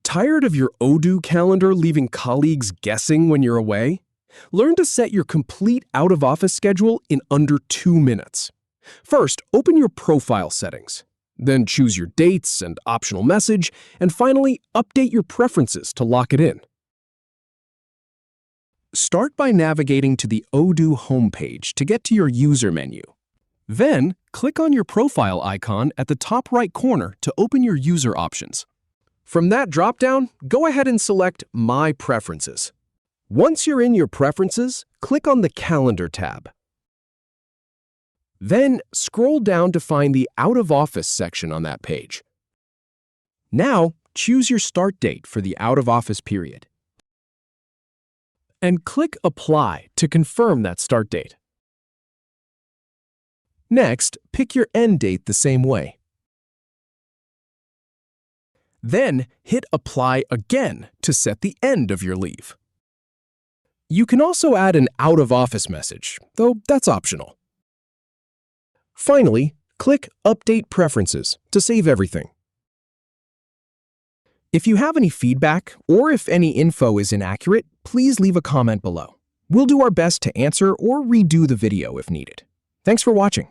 Tired of your Odoo calendar leaving colleagues guessing when you're away? Learn to set your complete out-of-office schedule in under 2 minutes. First, open your profile settings. Then choose your dates and optional message, and finally, update your preferences to lock it in. Start by navigating to the Odoo homepage to get to your user menu. Then, click on your profile icon at the top right corner to open your user options. From that dropdown, go ahead and select My Preferences. Once you're in your preferences, click on the Calendar tab. Then, scroll down to find the Out of Office section on that page. Now, choose your start date for the out of office period. And click Apply to confirm that start date. Next, pick your end date the same way. Then, hit Apply again to set the end of your leave. You can also add an out-of-office message, though that's optional. Finally, click Update Preferences to save everything. If you have any feedback or if any info is inaccurate, please leave a comment below. We'll do our best to answer or redo the video if needed. Thanks for watching.